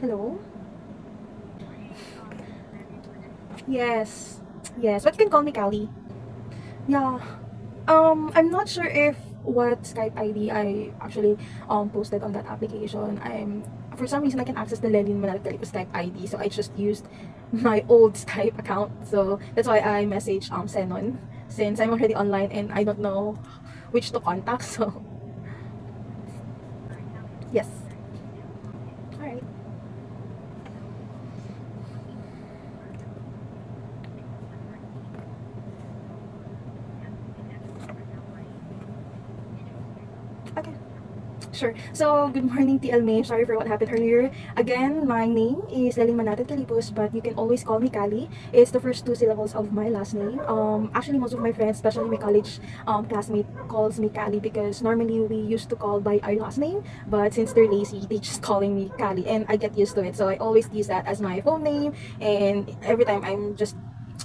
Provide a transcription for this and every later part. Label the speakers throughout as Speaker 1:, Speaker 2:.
Speaker 1: Hello? Yes. Yes, but you can call me CaLi. Yeah. I'm not sure if what Skype ID I actually posted on that application. For some reason I can access the Lelyn Calipos Skype ID, so I just used my old Skype account. So that's why I messaged Senon, since I'm already online and I don't know which to contact. So yes. Alright. Okay. Sure. So, good morning, TL May. Sorry for what happened earlier. Again, my name is Lelyn Calipos, but you can always call me CaLi. It's the first two syllables of my last name. Actually, most of my friends, especially my college classmate, calls me CaLi because normally we used to call by our last name, but since they're lazy, they just calling me CaLi, and I get used to it. So I always use that as my phone name, and every time I'm just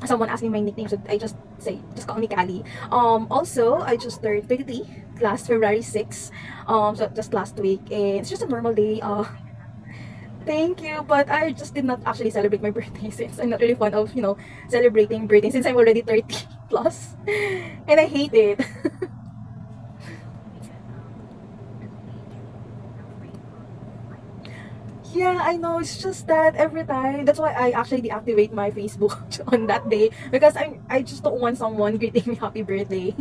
Speaker 1: someone asks me my nickname, so I just say, just call me CaLi. Also, I just turned 23 last February 6. So just last week, and it's just a normal day. Thank you, but I just did not actually celebrate my birthday since I'm not really fond of, celebrating birthday since I'm already 30 plus, and I hate it. Yeah, I know. It's just that every time. That's why I actually deactivate my Facebook on that day because I just don't want someone greeting me happy birthday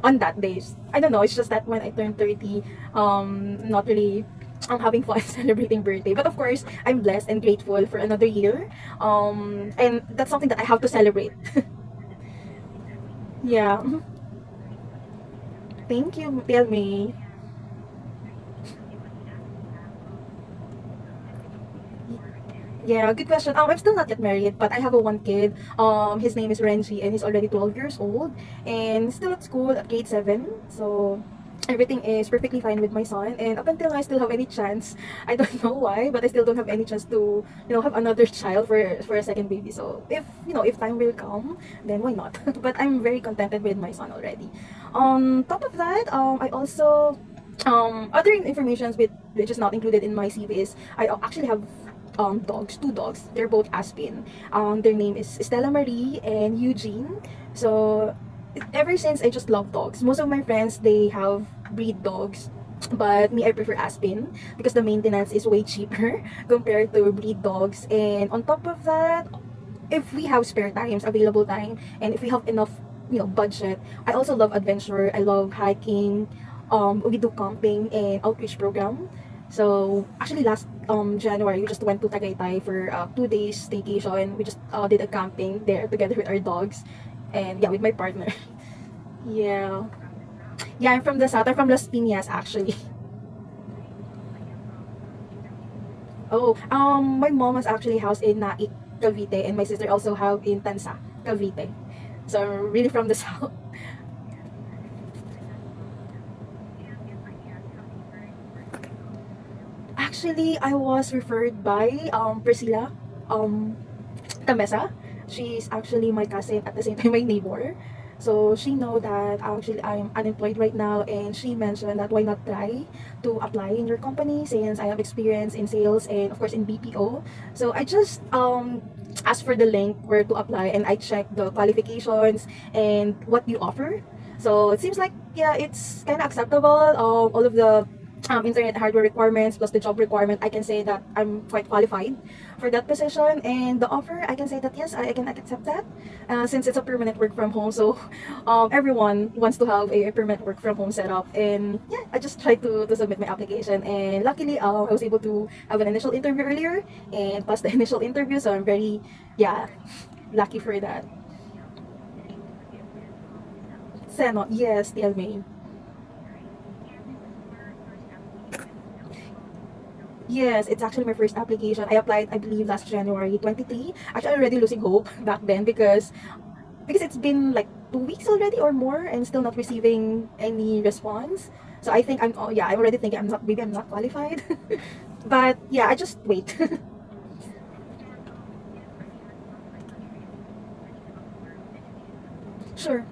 Speaker 1: on that day. I don't know. It's just that when I turn 30, not really I'm having fun celebrating birthday. But of course, I'm blessed and grateful for another year. And that's something that I have to celebrate. Yeah. Thank you, tell me. Yeah, good question. I'm still not yet married, but I have a one kid. His name is Renji, and he's already 12 years old, and still at school at grade 7. So everything is perfectly fine with my son. And up until now, I still have any chance. I don't know why, but I still don't have any chance to, have another child for a second baby. So if time will come, then why not? But I'm very contented with my son already. On top of that, I also other informations which is not included in my CV is I actually have dogs, two dogs. They're both Aspin. Their name is Stella Marie and Eugene. So ever since I just love dogs. Most of my friends they have breed dogs. But me, I prefer Aspin because the maintenance is way cheaper compared to breed dogs. And on top of that, if we have spare times, available time, and if we have enough, budget, I also love adventure. I love hiking. We do camping and outreach program. So actually last January we just went to Tagaytay for 2 days staycation. We just did a camping there together with our dogs, and yeah, with my partner. Yeah. Yeah, I'm from the south. I'm from Las Piñas actually. Oh, my mom was actually housed in Naik, Cavite, and my sister also have in Tansa, Cavite. So I'm really from the south. Actually, I was referred by Priscilla um Camesa. She's actually my cousin at the same time my neighbor. So she know that actually I'm unemployed right now, and she mentioned that why not try to apply in your company since I have experience in sales and of course in BPO. So I just asked for the link where to apply, and I checked the qualifications and what you offer. So it seems like yeah, it's kind of acceptable. All of the internet hardware requirements plus the job requirement, I can say that I'm quite qualified for that position. And the offer, I can say that yes, I can accept that since it's a permanent work from home. So everyone wants to have a permanent work from home setup. And yeah, I just tried to submit my application. And luckily, I was able to have an initial interview earlier and pass the initial interview. So I'm very, yeah, lucky for that. Seno, yes, tell me. Yes, it's actually my first application. I applied, I believe, last January 23. Actually, I'm already losing hope back then because it's been like 2 weeks already or more and still not receiving any response. So I think I'm already thinking I'm not qualified. But yeah, I just wait. Sure.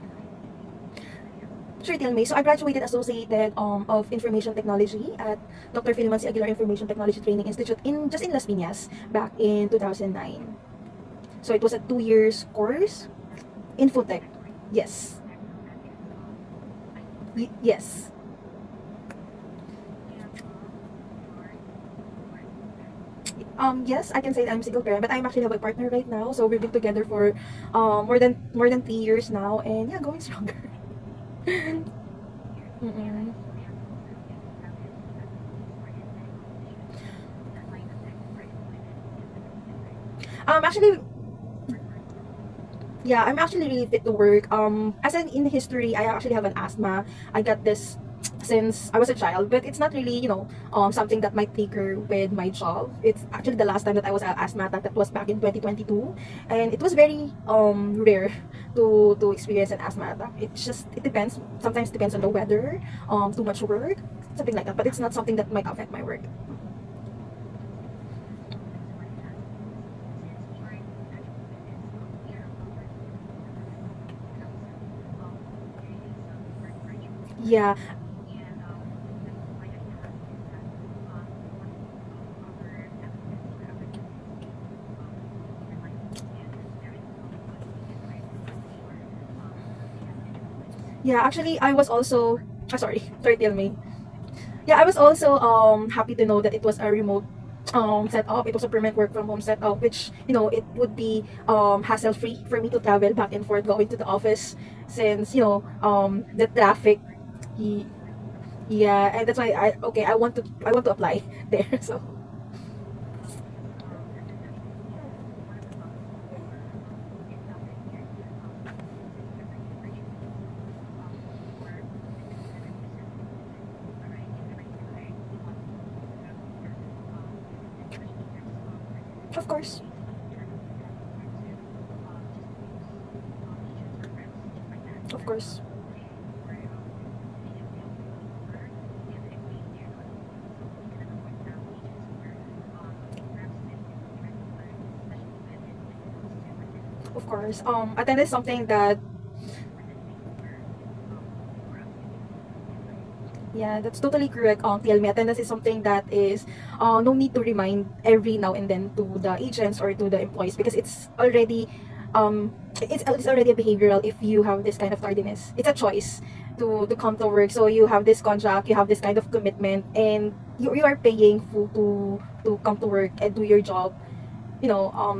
Speaker 1: Sure, tell me. So I graduated Associated of Information Technology at Dr. Philman Aguilar Information Technology Training Institute in Las Piñas back in 2009. So it was a 2 years course in food tech. Yes. Yes. Yes, I can say that I'm single parent, but I'm actually have a partner right now. So we've been together for more than 3 years now, and yeah, going stronger. Mm-mm. Actually, yeah, I'm actually really fit to work. As an in history, I actually have an asthma. I got this since I was a child, but it's not really, something that might trigger with my job. It's actually the last time that I was asthmatic. That was back in 2022, and it was very rare to experience an asthma attack. It depends. Sometimes depends on the weather, too much work, something like that. But it's not something that might affect my work. Yeah, yeah. Actually, I was also. Sorry, sorry, tell me. Yeah, I was also happy to know that it was a remote setup. It was a permanent work from home setup, which it would be hassle free for me to travel back and forth going to the office since the traffic. y- Yeah, and that's why I want to apply there. So of course, of course, of course. Attendance is something that. Yeah, that's totally correct. Tell me, attendance is something that is no need to remind every now and then to the agents or to the employees because it's already a behavioral if you have this kind of tardiness. It's a choice to come to work. So you have this contract, you have this kind of commitment, and you are paying to come to work and do your job.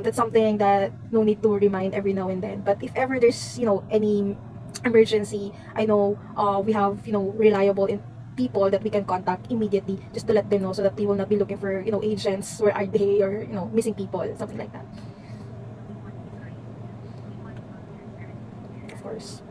Speaker 1: That's something that no need to remind every now and then. But if ever there's any emergency, I know we have reliable people that we can contact immediately just to let them know so that they will not be looking for agents, where are they, or missing people, something like that. Of course.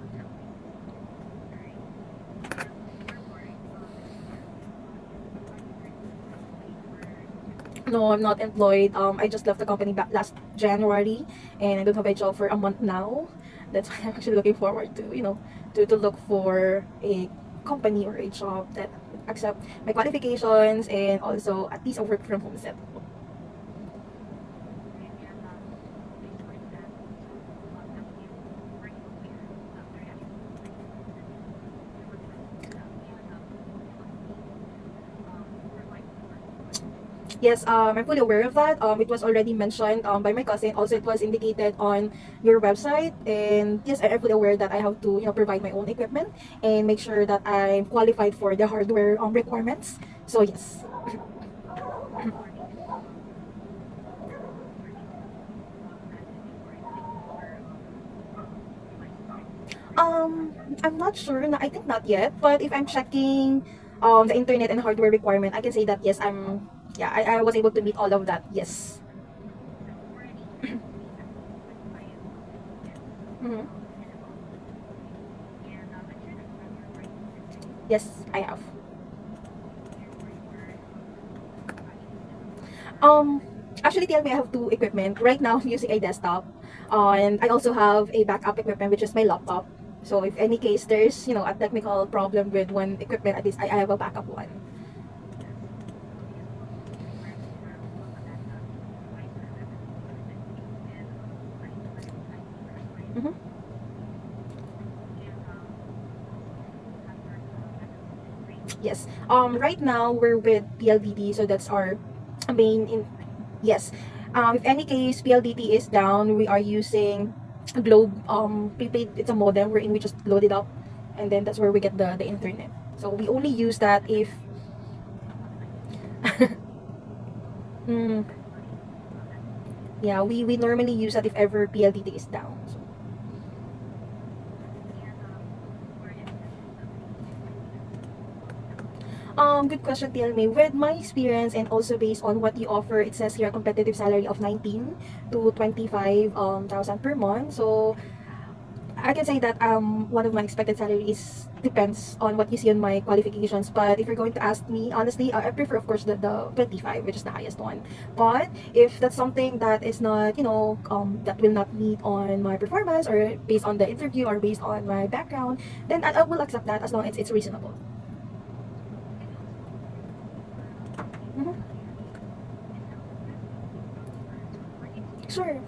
Speaker 1: No, I'm not employed. I just left the company back last January, and I don't have a job for a month now. That's why I'm actually looking forward to look for a company or a job that accept my qualifications and also at least a work from home set. Yes, I'm fully aware of that. It was already mentioned by my cousin. Also, it was indicated on your website. And yes, I'm fully aware that I have to, provide my own equipment and make sure that I'm qualified for the hardware requirements. So yes. I'm not sure. I think not yet. But if I'm checking the internet and hardware requirement, I can say that yes, I was able to meet all of that. Yes. Hmm. Yes, I have. Um, Actually, tell me, I have two equipment. Right now, I'm using a desktop. And I also have a backup equipment, which is my laptop. So if any case there's, a technical problem with one equipment, at least I have a backup one. Mm-hmm. Yes. Right now we're with PLDT, so that's our main in. Yes. If any case PLDT is down, we are using Globe prepaid. It's a modem wherein we just load it up, and then that's where we get the internet. So we only use that if. Mm, yeah, we normally use that if ever PLDT is down. So, good question, Tielme. With my experience and also based on what you offer, it says here a competitive salary of 19 to 25 thousand per month. So I can say that one of my expected salaries depends on what you see on my qualifications. But if you're going to ask me honestly, I prefer of course the 25, which is the highest one. But if that's something that is not, that will not meet on my performance or based on the interview or based on my background, then I will accept that as long as it's reasonable. Mhm. Sure.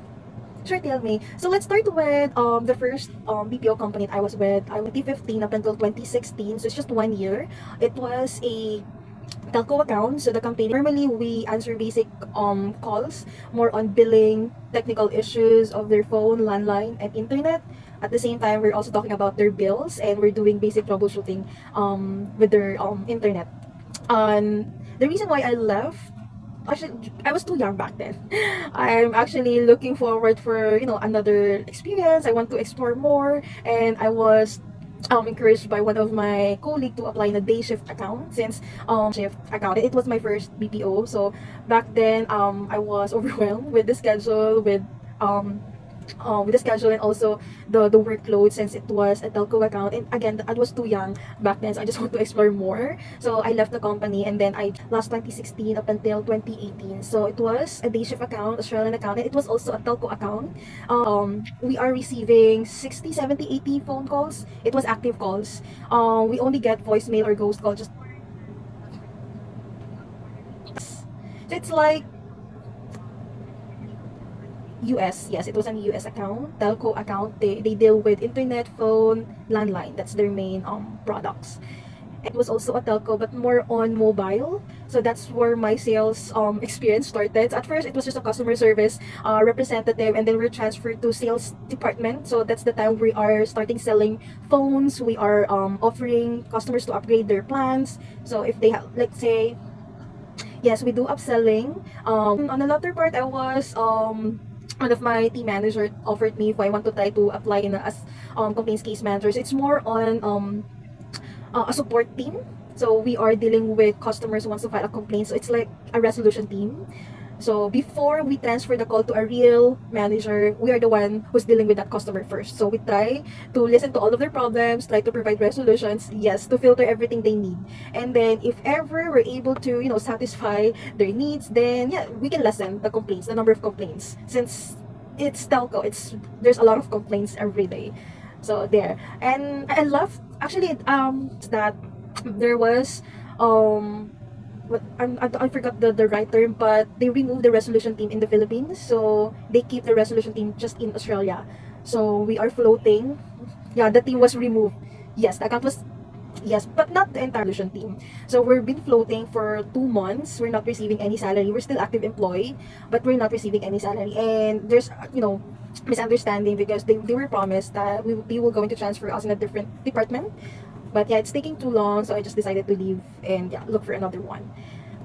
Speaker 1: Sure, tell me. So let's start with the first BPO company that I was with. I was 2015 up until 2016, so it's just 1 year. It was a telco account. So the company normally we answer basic calls more on billing, technical issues of their phone, landline, and internet. At the same time, we're also talking about their bills and we're doing basic troubleshooting with their internet. And the reason why I left, actually I was too young back then. I'm actually looking forward for another experience. I want to explore more, and I was encouraged by one of my colleague to apply in a day shift account since shift account. It was my first BPO, so back then I was overwhelmed with the schedule, with the schedule and also the workload since it was a telco account. And again, I was too young back then, so I just want to explore more. So I left the company and then I last 2016 up until 2018. So it was a day shift account, Australian account, and it was also a telco account. We are receiving 60, 70, 80 phone calls. It was active calls. We only get voicemail or ghost call just. So it's like US, yes, it was an US account, telco account. They deal with internet, phone, landline. That's their main products. It was also a telco, but more on mobile. So that's where my sales experience started. At first, it was just a customer service representative, and then we're transferred to sales department. So that's the time we are starting selling phones. We are offering customers to upgrade their plans. So if they have, let's say, yes, we do upselling. On the latter part, I was one of my team manager offered me if I want to try to apply in as complaints case managers. It's more on a support team. So we are dealing with customers who wants to file a complaint. So it's like a resolution team. So before we transfer the call to a real manager, we are the one who's dealing with that customer first. So we try to listen to all of their problems, try to provide resolutions, yes, to filter everything they need. And then if ever we're able to, satisfy their needs, then yeah, we can lessen the complaints, the number of complaints. Since it's telco, there's a lot of complaints every day. So there. And I love actually that there was what I forgot the right term, but they removed the resolution team in the Philippines, so they keep the resolution team just in Australia. So we are floating. Yeah, the team was removed. Yes, the account was. Yes, but not the entire resolution team. So we've been floating for 2 months. We're not receiving any salary. We're still active employee, but we're not receiving any salary. And there's misunderstanding because they were promised that we will going to transfer us in a different department. But yeah, it's taking too long, so I just decided to leave and yeah, look for another one.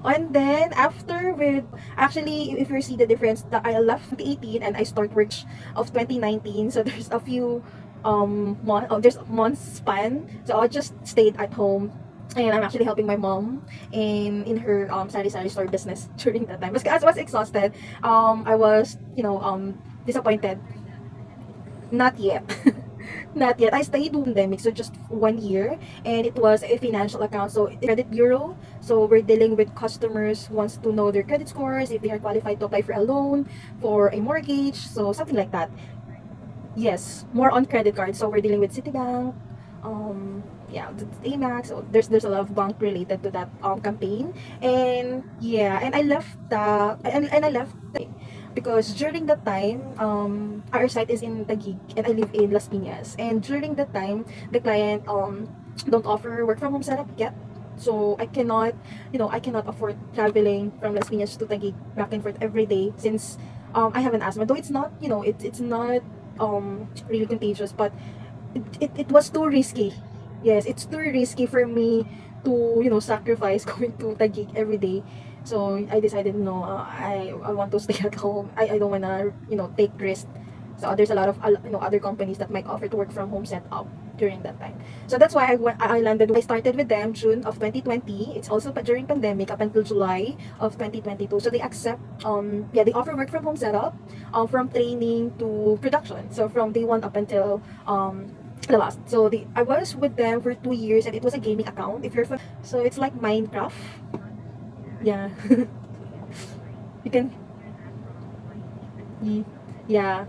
Speaker 1: And then after with actually, if you see the difference, that I left 2018 and I start work of 2019. So there's a few there's a month span. So I just stayed at home. And I'm actually helping my mom in her sari store business during that time. Because I was exhausted. I was disappointed. Not yet. Not yet. I stayed in pandemic, so just 1 year, and it was a financial account, so credit bureau. So we're dealing with customers who wants to know their credit scores, if they are qualified to apply for a loan, for a mortgage, so something like that. Yes, more on credit cards. So we're dealing with Citibank, yeah, Amex. So there's a lot of bank related to that campaign, and yeah, and I left and I left because during that time, our site is in Taguig and I live in Las Piñas. And during that time, the client don't offer work from home setup yet. So I cannot, I cannot afford traveling from Las Piñas to Taguig back and forth every day since I have an asthma. Though it's not, it's not really contagious, but it was too risky. Yes, it's too risky for me to, sacrifice going to Taguig every day. So I decided, no, I want to stay at home. I don't wanna, take risks. So there's a lot of, other companies that might offer to work from home setup during that time. So that's why I landed. I started with them June of 2020. It's also during pandemic up until July of 2022. So they accept, they offer work from home setup, from training to production. So from day one up until the last. So I was with them for 2 years, and it was a gaming account. If you're so it's like Minecraft. Yeah. You can. Yeah.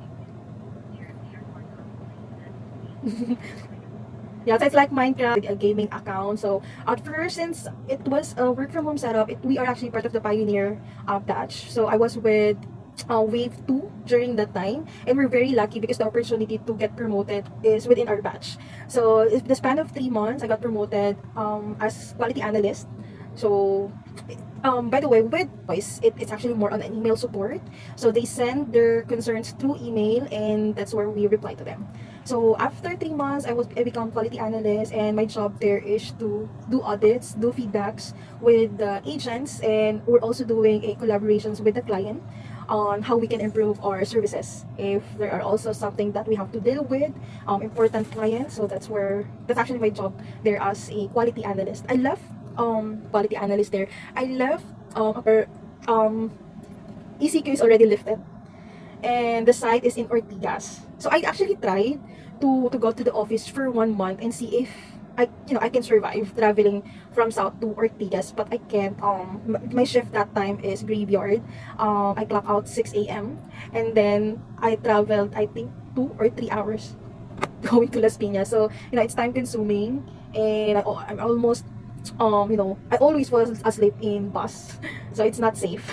Speaker 1: Yeah, so it's like Minecraft, a gaming account. So at first, since it was a work from home setup, we are actually part of the pioneer batch. So I was with wave 2 during that time, and we're very lucky because the opportunity to get promoted is within our batch. So in the span of 3 months, I got promoted as quality analyst. So by the way, with voice, it's actually more on an email support. So they send their concerns through email, and that's where we reply to them. So after 3 months, I become quality analyst, and my job there is to do audits, do feedbacks with the agents, and we're also doing a collaborations with the client on how we can improve our services. If there are also something that we have to deal with, important clients. So that's actually my job there as a quality analyst. I left quality analyst there. I left um ECQ is already lifted, and the site is in Ortigas. So I actually tried to go to the office for 1 month and see if I can survive traveling from South to Ortigas, but I can't. My shift that time is graveyard. I clock out 6 a.m. and then I traveled, I think, 2 or 3 hours going to Las Piñas. So it's time consuming, and I'm almost I always fall asleep in bus, so it's not safe.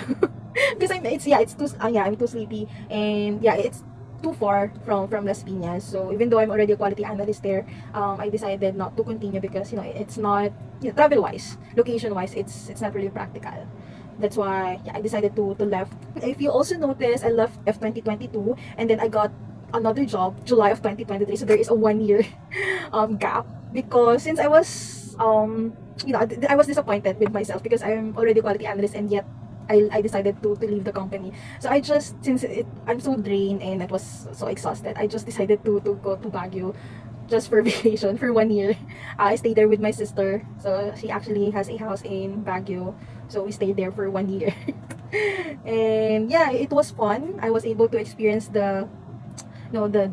Speaker 1: Because I'm too sleepy, and it's too far from Las Piñas. So even though I'm already a quality analyst there, I decided not to continue because it's not, travel wise, location wise, it's not really practical. That's why I decided to left. If you also notice, I left F 2022, and then I got another job July of 2023. So there is a 1 year gap, because since I was I was disappointed with myself because I'm already a quality analyst, and yet I decided to leave the company. So I just, since I'm so drained and I was so exhausted, I just decided to go to Baguio just for vacation for 1 year. I stayed there with my sister. So she actually has a house in Baguio. So we stayed there for 1 year. And yeah, it was fun. I was able to experience the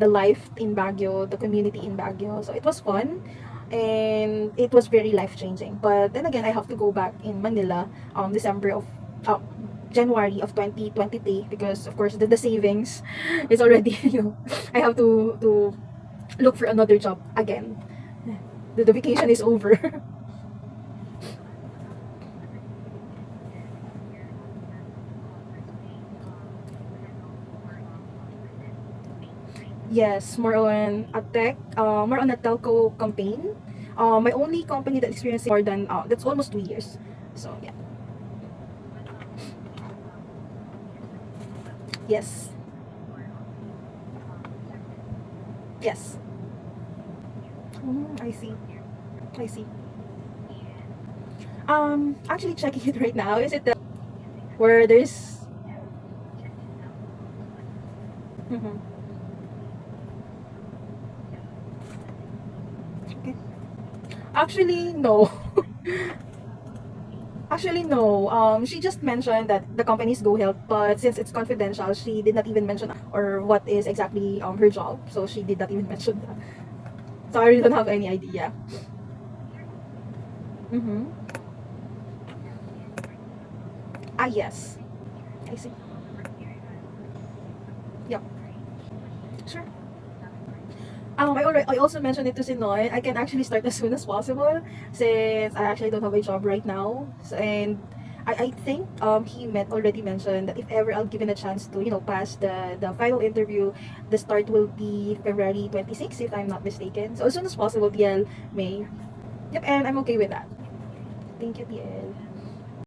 Speaker 1: life in Baguio, the community in Baguio. So it was fun, and it was very life changing. But then again, I have to go back in Manila December of uh, January of 2023, because of course the savings is already I have to look for another job again. The vacation is over. Yes, more on a telco campaign. My only company that experienced more than that's almost 2 years. So yeah, yes, yes. I see, I see. Actually checking it right now. Is it the where there's? Mhm. Okay. Actually, no. Actually, no. She just mentioned that the company is Go Health, but since it's confidential, she did not even mention or what is exactly her job. So she did not even mention that. So I really don't have any idea. Mm-hmm. Ah, yes. I see. Yep. Sure. I also mentioned it to Sinoy. I can actually start as soon as possible since I actually don't have a job right now. So, and I think already mentioned that if ever I'll given a chance to pass the final interview, the start will be February 26th if I'm not mistaken. So as soon as possible, DL May. Yep, and I'm okay with that. Thank you, TL.